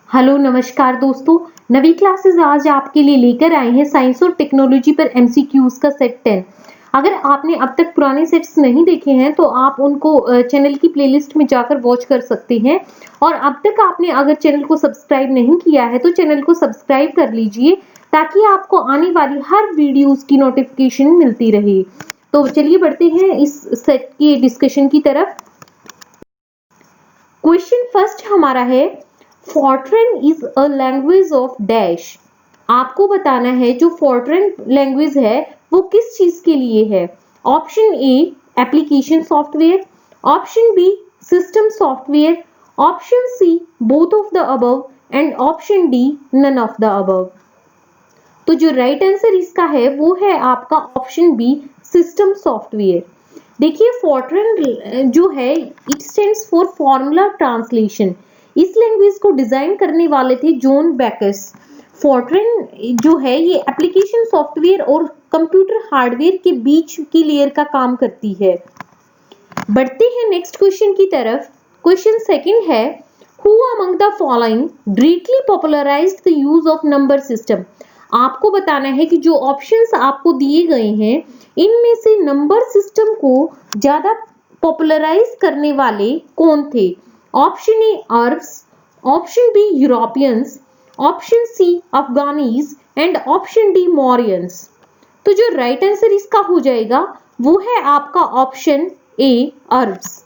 Hello नमस्कार दोस्तों, नवी classes आज आपके लिए लेकर आए हैं साइंस और टेक्नोलॉजी पर एमसीक्यूज का सेट 10। अगर आपने अब तक पुराने सेट्स नहीं देखे हैं तो आप उनको चैनल की प्लेलिस्ट में जाकर वॉच कर सकते हैं। और अब तक आपने अगर चैनल को सब्सक्राइब नहीं किया है तो चैनल को सब्सक्राइब कर लीजिए ताकि आपको आने वाली हर वीडियोस की नोटिफिकेशन मिलती रहे। तो चलिए बढ़ते हैं इस सेट के डिस्कशन की तरफ। क्वेश्चन फर्स्ट हमारा है, Fortran is a language of dash. आपको बताना है जो फॉर्ट्रन लैंग्वेज है वो किस चीज के लिए है। Option A application software, option B system software, option C both of the above and option D none of the above. तो जो राइट आंसर इसका है वो है आपका ऑप्शन बी सिस्टम सॉफ्टवेयर। देखिए फॉर्ट्रन जो है it stands for formula translation. इस लैंग्वेज को डिजाइन करने वाले थे जॉन बेकस। फॉर्ट्रन जो है ये एप्लीकेशन सॉफ्टवेयर और कंप्यूटर हार्डवेयर के बीच की लेयर का काम करती है। बढ़ते हैं नेक्स्ट क्वेश्चन की तरफ। क्वेश्चन सेकंड है, who among the following greatly popularised the use of number system. आपको बताना है कि जो ऑप्शंस आपको दिए गए हैं इनमें से नंबर सिस्टम को ज्यादा पॉपुलराइज करने वाले कौन थे। Option A Arabs, option B Europeans, option C Afghanis and option D Mauryans. तो जो राइट आंसर इसका हो जाएगा वो है आपका option A Arabs.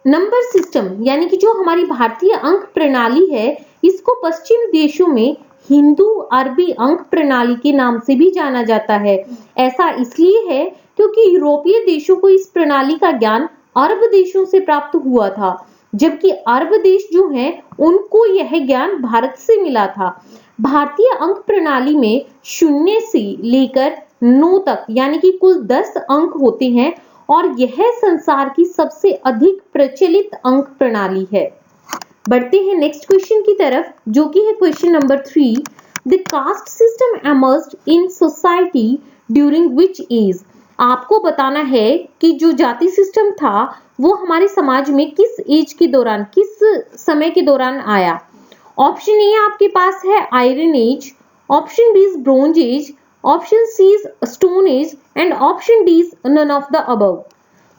Number system यानी कि जो हमारी भारतीय अंक प्रणाली है इसको पश्चिम देशों में हिंदू अरबी अंक प्रणाली के नाम से भी जाना जाता है। ऐसा इसलिए है क्योंकि यूरोपीय देशों को इस प्रणाली का ज्ञान अरब देशों से प्राप्त हुआ था, जबकि अरब देश जो हैं उनको यह ज्ञान भारत से मिला था। भारतीय अंक प्रणाली में 0 से लेकर 9 तक यानी कि कुल 10 अंक होते हैं और यह संसार की सबसे अधिक प्रचलित अंक प्रणाली है। बढ़ते हैं नेक्स्ट क्वेश्चन की तरफ जो कि है question number 3। The caste system emerged in society during which age. आपको बताना है कि जो जाति सिस्टम था वो हमारे समाज में किस एज के दौरान किस समय के दौरान आया। ऑप्शन ए आपके पास है iron age, option B is bronze age, option C is stone age and option D is none of the above.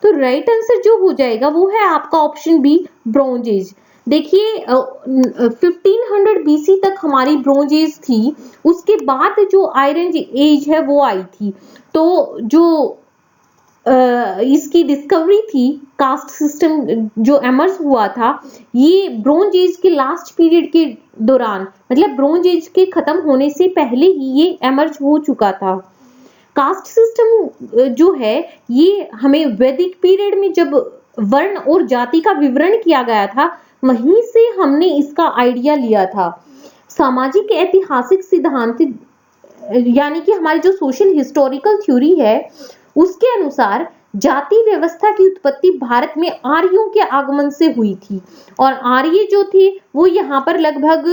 तो राइट आंसर जो हो जाएगा वो है आपका ऑप्शन बी ब्रोंज एज। देखिए 1500 बीसी तक हमारी ब्रोंज एज थी, उसके बाद जो आयरन एज है वो आई थी। तो जो इसकी डिस्कवरी थी कास्ट सिस्टम जो एमर्ज हुआ था ये ब्रोंज एज के लास्ट पीरियड के दौरान, मतलब ब्रोंज एज के खत्म होने से पहले ही ये एमर्ज हो चुका था। कास्ट सिस्टम जो है ये हमें वैदिक पीरियड में जब वर्ण और जाति का विवरण किया गया था वहीं से हमने इसका आइडिया लिया था। सामाजिक ऐतिहासिक सिद्धांत यानी कि हमारी जो सोशल हिस्टोरिकल थ्योरी है उसके अनुसार जाति व्यवस्था की उत्पत्ति भारत में आर्यों के आगमन से हुई थी और आर्य जो थे वो यहाँ पर लगभग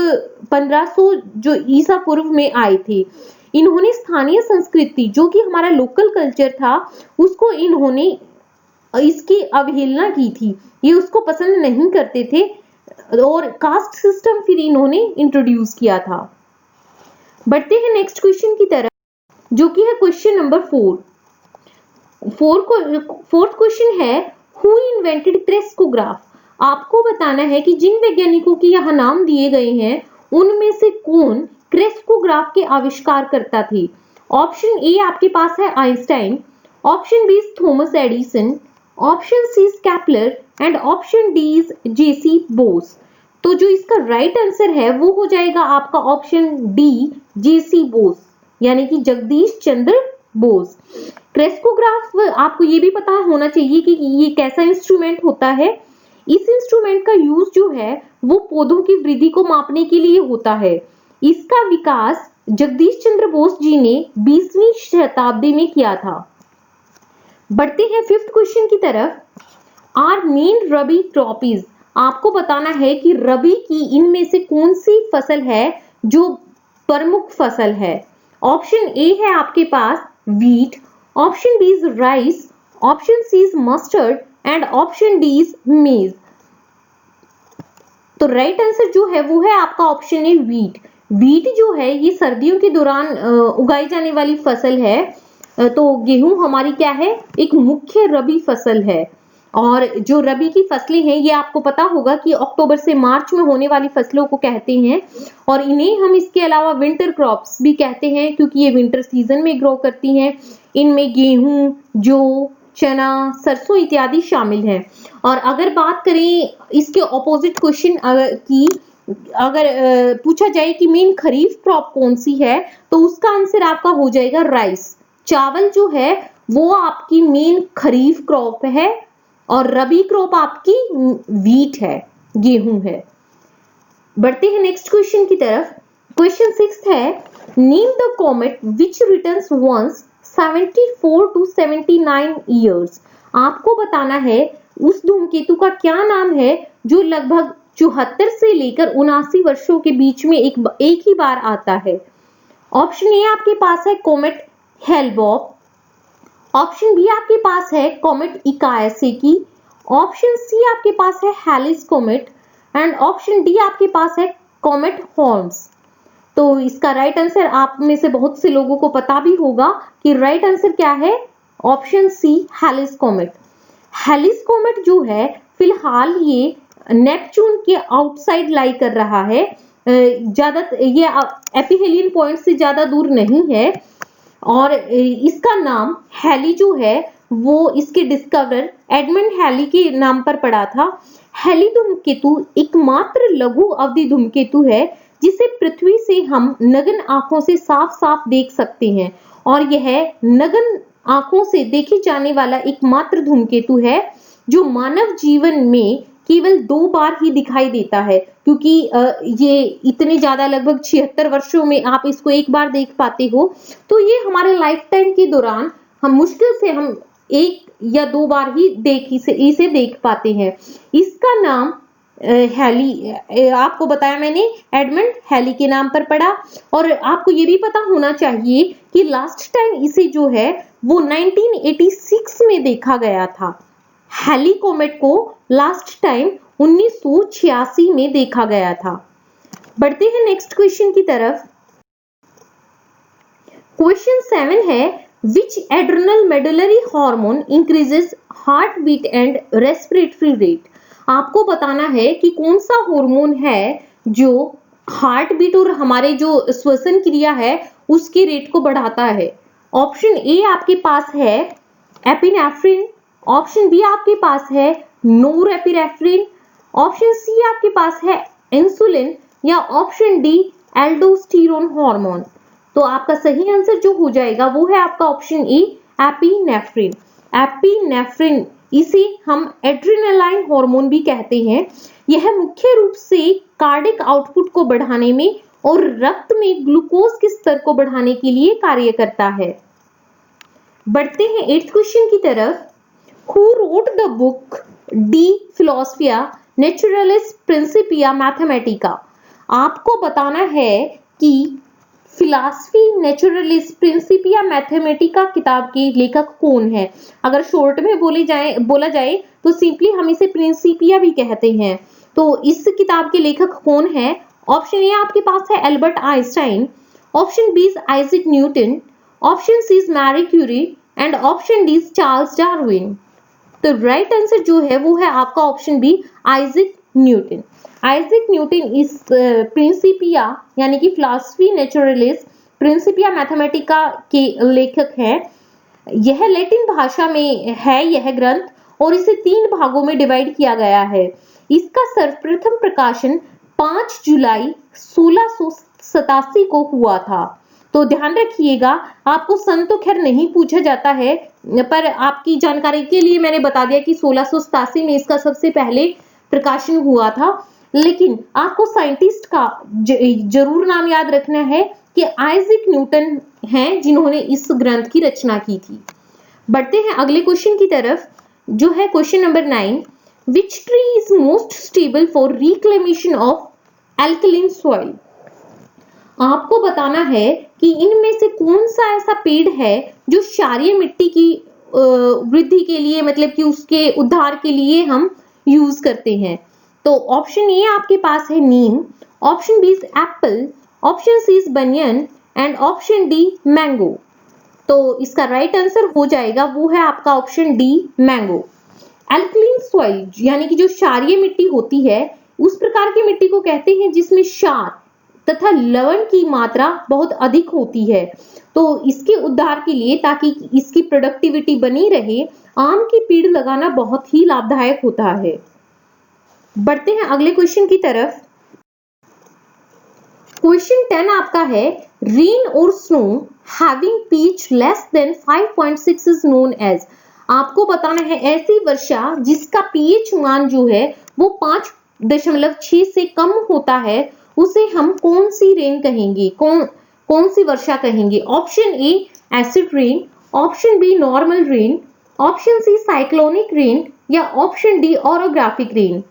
1500 जो ईसा पूर्व में आए थे। इन्होंने स्थानीय संस्कृति जो कि हमारा लोकल कल्चर था उसको इन्होंने इसकी अवहेलना की थी, ये उसको पसंद नहीं करते थे और कास्ट सिस्टम फिर इन्होंने इंट्रोड्यूस किया था। बढ़ते हैं नेक्स्ट क्वेश्चन की तरफ जो कि है क्वेश्चन नंबर 4। फोर्थ क्वेश्चन है, हु इन्वेंटेड क्रेस्कोग्राफ। आपको बताना है कि जिन वैज्ञानिकों के यहाँ नाम दिए गए हैं उनमें से कौन क्रेस्कोग्राफ के आविष्कारकर्ता थे। ऑप्शन ए आपके पास है Einstein, option B Thomas Edison, option C Kepler and option D is J C Bose. तो जो इसका राइट आंसर है वो हो जाएगा आपका ऑप्शन डी जेसी बोस यानी कि जगदीश चंद्र बोस। क्रेस्कोग्राफ आपको ये भी पता होना चाहिए कि ये कैसा इंस्ट्रूमेंट होता है। इस इंस्ट्रूमेंट का यूज जो है वो पौधों की वृद्धि को मापने के लिए होता है। इसका विकास जगदीश चंद्र बोस जी ने 20वीं शताब्दी में किया था। बढ़ते हैं फिफ्थ क्वेश्चन की तरफ। Are main rabi crop is. आपको बताना है कि रबी की इनमें से कौन सी फसल है जो प्रमुख फसल है। ऑप्शन ए है आपके पास wheat, option B is rice, option C is mustard and option D is maize। तो राइट आंसर जो है वो है आपका ऑप्शन ए वीट। वीट जो है ये सर्दियों के दौरान उगाई जाने वाली फसल है। तो गेहूं हमारी क्या है, एक मुख्य रबी फसल है। और जो रबी की फसलें हैं ये आपको पता होगा कि अक्टूबर से मार्च में होने वाली फसलों को कहते हैं, और इन्हें हम इसके अलावा विंटर क्रॉप्स भी कहते हैं क्योंकि ये विंटर सीजन में ग्रो करती हैं। इनमें गेहूं, जौ, चना, सरसों इत्यादि शामिल हैं। और अगर बात करें इसके ऑपोजिट क्वेश्चन की, अगर पूछा जाए कि मेन खरीफ क्रॉप कौन सी है, तो उसका आंसर आपका हो जाएगा राइस। चावल जो है वो आपकी मेन खरीफ क्रॉप है और रबी क्रॉप आपकी वीट है, गेहूं है। बढ़ते हैं नेक्स्ट क्वेश्चन की तरफ। क्वेश्चन 6 है, name the comet which returns once 74 to 79 years. आपको बताना है उस धूमकेतु का क्या नाम है जो लगभग 74 से लेकर 79 वर्षों के बीच में एक ही बार आता है। ऑप्शन ए आपके पास है कॉमेट हेल-बॉप, ऑप्शन बी आपके पास है कॉमेट इकायासेकी, ऑप्शन सी आपके पास है Halley's comet and option D आपके पास है कॉमेट हॉर्न्स। तो इसका राइट आंसर आप में से बहुत से लोगों को पता भी होगा कि राइट आंसर क्या है, option C Halley's comet. Halley's comet जो है फिलहाल ये नेपच्यून के आउटसाइड लाई कर रहा है, ज्यादा ये एपिहेलियन पॉइंट से ज्यादा दूर नहीं है। और इसका नाम हैली जो है वो इसके डिस्कवरर एडमंड हैली के नाम पर पड़ा था। हैली धूमकेतु एकमात्र लघु अवधि धूमकेतु है जिसे पृथ्वी से हम नग्न आंखों से साफ साफ देख सकते हैं, और यह नग्न आंखों से देखे जाने वाला एकमात्र धूमकेतु है जो मानव जीवन में केवल 2 बार ही दिखाई देता है, क्योंकि ये इतने ज्यादा लगभग 76 वर्षों में आप इसको एक बार देख पाते हो। तो ये हमारे लाइफ टाइम के दौरान हम मुश्किल से हम 1 या 2 बार ही इसे देख पाते हैं। इसका नाम हैली, आपको बताया मैंने, एडमंड हैली के नाम पर पड़ा। और आपको ये भी पता होना चाहिए कि लास्ट टाइम इसे जो है वो 1986 में देखा गया था। हैली कॉमेट को लास्ट टाइम 1986 में देखा गया था। बढ़ते हैं नेक्स्ट क्वेश्चन की तरफ। क्वेश्चन 7 है, which adrenal medullary hormone increases heart beat and respiratory rate. आपको बताना है कि कौन सा हार्मोन है जो हार्ट बीट और हमारे जो श्वसन क्रिया है उसके रेट को बढ़ाता है। ऑप्शन ए आपके पास है एपिनेफ्रिन, ऑप्शन बी आपके पास है नोरेपिनेफ्रिन, ऑप्शन सी आपके पास है इंसुलिन, या ऑप्शन डी एल्डोस्टेरोन हार्मोन। तो आपका सही आंसर जो हो जाएगा वो है आपका ऑप्शन ए एपिनेफ्रिन। एपिनेफ्रिन इसे हम एड्रेनालाइन हार्मोन भी कहते हैं। यह मुख्य रूप से कार्डिक आउटपुट को बढ़ाने में और रक्त में ग्लूकोज के स्तर को बढ़ाने के लिए कार्य करता है। बढ़ते हैं 8th क्वेश्चन की तरफ। Who wrote the book De Philosophia Naturalis Principia Mathematica? आपको बताना है कि फिलॉसफी नेचुरलिस प्रिंसिपिया मैथमेटिका किताब के लेखक कौन है। अगर शॉर्ट में बोला जाए तो सिंपली हम इसे प्रिंसिपिया भी कहते हैं। तो इस किताब के लेखक कौन है? ऑप्शन ए आपके पास है Albert Einstein, option B Isaac Newton, option C Marie Curie and option D Charles Darwin. तो राइट आंसर जो है वो है आपका option B Isaac Newton. Isaac Newton इस प्रिंसिपिया यानी कि फिलॉसफी नेचुरलिस प्रिंसिपिया मैथमेटिका के लेखक हैं। यह लैटिन भाषा में है यह ग्रंथ, और इसे 3 भागों में डिवाइड किया गया है। इसका सर्वप्रथम प्रकाशन 5 जुलाई 1687 को हुआ था। तो ध्यान रखिएगा, आपको सन तो खैर नहीं पूछा जाता है, पर आपकी जानकारी के लिए मैंने बता दिया कि 1687 में इसका सबसे पहले प्रकाशन हुआ था। लेकिन आपको साइंटिस्ट का जरूर नाम याद रखना है कि आइजैक न्यूटन हैं जिन्होंने इस ग्रंथ की रचना की थी। बढ़ते हैं अगले क्वेश्चन की तरफ, जो है question number 9। Which tree is most stable for reclamation of alkaline soil. आपको बताना है कि इनमें से कौन सा ऐसा पेड़ है जो क्षारीय मिट्टी की वृद्धि के लिए, मतलब कि उसके उद्धार के लिए हम यूज करते हैं। तो ऑप्शन ए आपके पास है neem, option B is apple, option C is banyan and option D mango. तो इसका राइट आंसर हो जाएगा वो है आपका option D mango. Alkaline soil यानी कि जो क्षारीय मिट्टी होती है उस प्रकार की मिट्टी को कहते हैं जिसमें क्षार तथा लवण की मात्रा बहुत अधिक होती है। तो इसके उद्धार के लिए ताकि इसकी प्रोडक्टिविटी बनी रहे आम की पेड़ लगाना बहुत ही लाभदायक होता है। बढ़ते हैं अगले क्वेश्चन की तरफ। क्वेश्चन 10 आपका है रेन और snow having pH less than 5.6 is known as. आपको बताना है ऐसी वर्षा जिसका पीएच मान जो है वो 5.6 से कम होता है उसे हम कौन सी रेन कहेंगे, कौन सी वर्षा कहेंगे। Option A acid rain, option B normal rain, option C cyclonic rain या ऑप्शन डी ओरोग्राफिक रेन।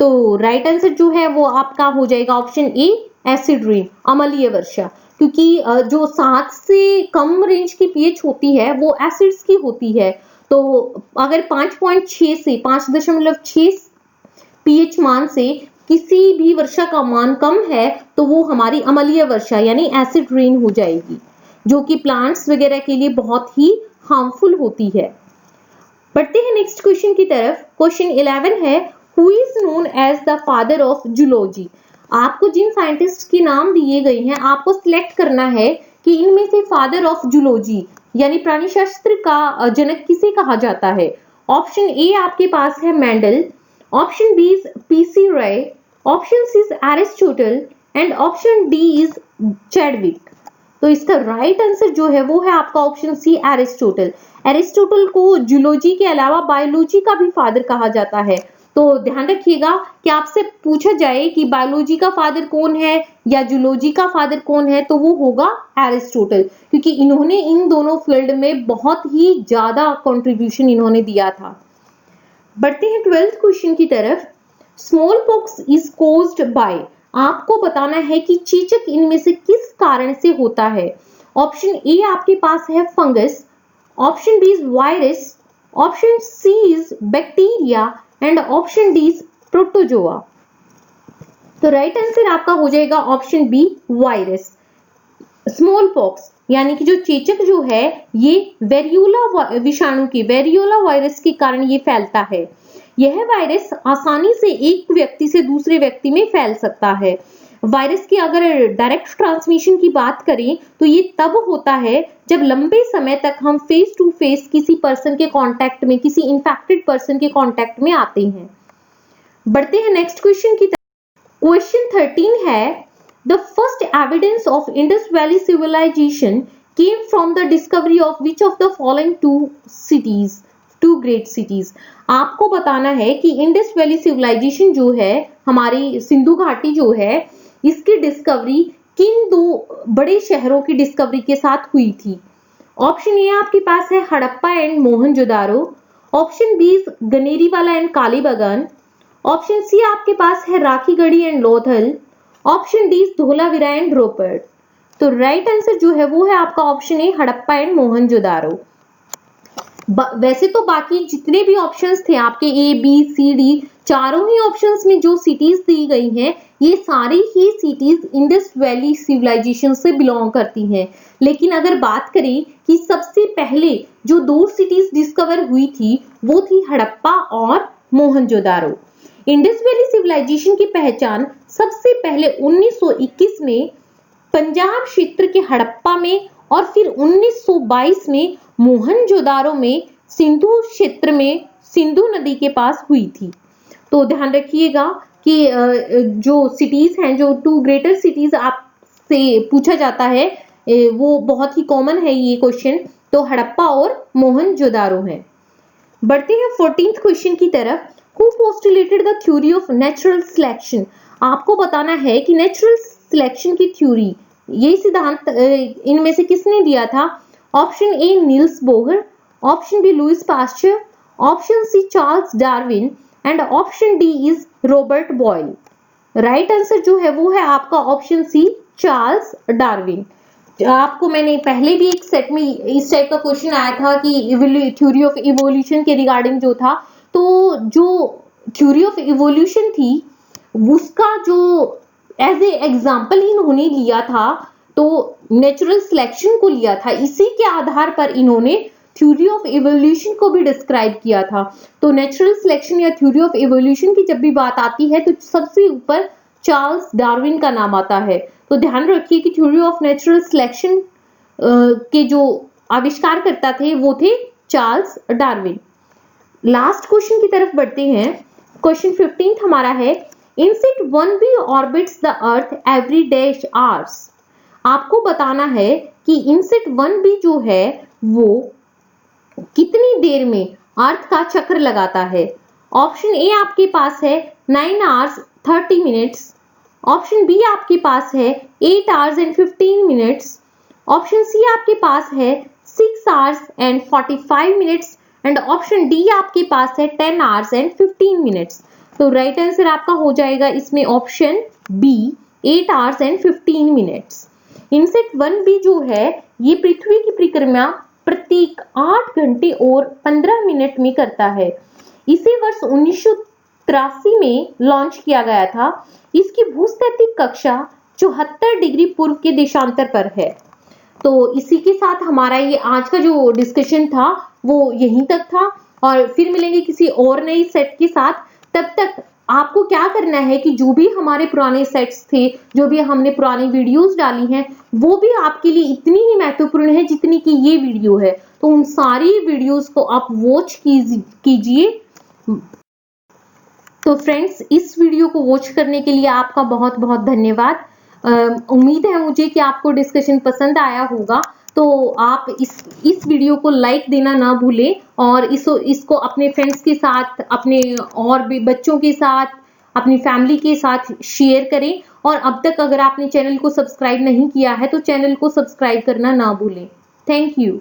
तो राइट आंसर जो है वो आपका हो जाएगा ऑप्शन ए एसिड रेन, अम्लीय वर्षा, क्योंकि जो 7 से कम रेंज की पीएच होती है वो एसिड्स की होती है। तो अगर 5.6 से 5.6 पीएच मान से किसी भी वर्षा का मान कम है तो वो हमारी अम्लीय वर्षा यानी एसिड रेन हो जाएगी, जो कि प्लांट्स वगैरह के लिए बहुत ही हार्मफुल होती है। बढ़ते हैं नेक्स्ट क्वेश्चन की तरफ। क्वेश्चन 11 है who is known as the father of zoology. आपको जिन साइंटिस्ट के नाम दिए गए हैं आपको सिलेक्ट करना है कि इनमें से फादर ऑफ जूलॉजी यानी प्राणी शास्त्र का जनक किसे कहा जाता है। ऑप्शन ए आपके पास है Mendel, option B is PC Roy, option C is Aristotle and option D is Chadwick. तो इसका राइट आंसर जो है वो है आपका ऑप्शन सी एरिस्टोटल। एरिस्टोटल को जूलॉजी के अलावा बायोलॉजी का भी फादर कहा जाता है। तो ध्यान रखिएगा कि आपसे पूछा जाए कि बायोलॉजी का फादर कौन है या जूलॉजी का फादर कौन है तो वो होगा एरिस्टोटल, क्योंकि इन्होंने इन दोनों फील्ड में बहुत ही ज्यादा कंट्रीब्यूशन इन्होंने दिया था। बढ़ते हैं 12th क्वेश्चन की तरफ। Small pox is caused by. आपको बताना है कि चेचक इनमें से किस कारण से होता है। ऑप्शन ए आपके पास है fungus, option B is virus, option C is bacteria and option D is protozoa. तो राइट आंसर आपका हो जाएगा option B virus. Smallpox यानी कि जो चेचक जो है ये वेरियोला विषाणु के वेरियोला वायरस के कारण ये फैलता है। यह वायरस आसानी से एक व्यक्ति से दूसरे व्यक्ति में फैल सकता है। वायरस की अगर डायरेक्ट ट्रांसमिशन की बात करें तो ये तब होता है जब लंबे समय तक हम फेस टू फेस किसी पर्सन के कांटेक्ट में, किसी इन्फेक्टेड पर्सन के कांटेक्ट में आते हैं। बढ़ते हैं नेक्स्ट क्वेश्चन की तरफ। क्वेश्चन 13 है the first evidence of Indus valley civilization came from the discovery of which of the following two great cities. आपको बताना है कि इंडस वैली सिविलाइजेशन जो है हमारी सिंधु घाटी जो है इसकी डिस्कवरी किन दो बड़े शहरों की डिस्कवरी के साथ हुई थी। ऑप्शन ए आपके पास है Harappa and Mohenjodaro, option B Ganeriwala and Kalibangan, option C आपके पास है Rakhigarhi and Lothal, option D Dholavira and Ropar. तो राइट आंसर जो है वो है आपका option A Harappa and Mohenjodaro. वैसे तो बाकी जितने भी ऑप्शंस थे आपके ए बी सी डी चारों ही ऑप्शंस में जो सिटीज दी गई हैं ये सारी ही सिटीज इंडस वैली सिविलाइजेशन से बिलोंग करती हैं। लेकिन अगर बात करें कि सबसे पहले जो दो सिटीज डिस्कवर हुई थी वो थी हड़प्पा और मोहनजोदारो। इंडस वैली सिविलाइजेशन की पहचान सबसे पहले 1921 में पंजाब क्षेत्र के हड़प्पा में और फिर 1922 में मोहनजोदारो में सिंधु क्षेत्र में सिंधु नदी के पास हुई थी। तो ध्यान रखिएगा कि जो सिटीज हैं, जो टू ग्रेटर सिटीज आपसे पूछा जाता है वो बहुत ही कॉमन है ये क्वेश्चन, तो हड़प्पा और मोहनजोदारो हैं। बढ़ते हैं 14th क्वेश्चन की तरफ। Who postulated the theory of natural selection. आपको बताना है कि नेचुरल सिलेक्शन की थ्योरी ये सिद्धांत इनमें से किसने दिया था। Option A Niels Bohr, option B Louis Pasteur, option C Charles Darwin and option D is Robert Boyle. Right answer जो है वो है आपका ऑप्शन सी चार्ल्स डार्विन। आपको मैंने पहले भी एक सेट में इस टाइप का क्वेश्चन आया था कि थ्योरी ऑफ इवोल्यूशन के रिगार्डिंग जो था, तो जो थ्योरी ऑफ इवोल्यूशन थी उसका जो एज ए एग्जाम्पल इन्होंने लिया था, तो नेचुरल सिलेक्शन को लिया था। इसी के आधार पर इन्होंने थ्योरी ऑफ इवोल्यूशन को भी डिस्क्राइब किया था। तो नेचुरल सिलेक्शन या थ्योरी ऑफ इवोल्यूशन की जब भी बात आती है तो सबसे ऊपर चार्ल्स डार्विन का नाम आता है। तो ध्यान रखिए कि थ्योरी ऑफ नेचुरल सिलेक्शन के जो आविष्कार करता थे वो थे चार्ल्स डार्विन। लास्ट क्वेश्चन की तरफ बढ़ते हैं। क्वेश्चन 15 हमारा है, INSAT 1b orbits the earth every dash hours. आपको बताना है कि इनसेट 1b जो है वो कितनी देर में अर्थ का चक्र लगाता है। ऑप्शन ए आपके पास है 9 आवर्स 30 मिनट्स, ऑप्शन बी आपके पास है 8 hours and 15 minutes, option C आपके पास है 6 hours and 45 minutes and option D आपके पास है 10 आवर्स एंड 15 मिनट्स। तो राइट आंसर आपका हो जाएगा इसमें option B 8 hours and 15 minutes. INSAT 1b जो है ये पृथ्वी की परिक्रमा प्रत्येक 8 घंटे और 15 मिनट में करता है। इसे वर्ष 1983 में लॉन्च किया गया था। इसकी भूस्थैतिक कक्षा 74 डिग्री पूर्व के देशांतर पर है। तो इसी के साथ हमारा ये आज का जो डिस्कशन था वो यहीं तक था, और फिर मिलेंगे किसी और नई सेट के साथ। तब तक आपको क्या करना है कि जो भी हमारे पुराने सेट्स थे, जो भी हमने पुरानी वीडियोस डाली हैं, वो भी आपके लिए इतनी ही महत्वपूर्ण है जितनी कि ये वीडियो है। तो उन सारी वीडियोस को आप वॉच कीजिए। तो फ्रेंड्स, इस वीडियो को वॉच करने के लिए आपका बहुत बहुत धन्यवाद। उम्मीद है मुझे कि आपको डिस्कशन पसंद आया होगा। तो आप इस वीडियो को लाइक देना ना भूलें और इसको अपने फ्रेंड्स के साथ, अपने और भी बच्चों के साथ, अपनी फैमिली के साथ शेयर करें। और अब तक अगर आपने चैनल को सब्सक्राइब नहीं किया है तो चैनल को सब्सक्राइब करना ना भूलें। Thank you.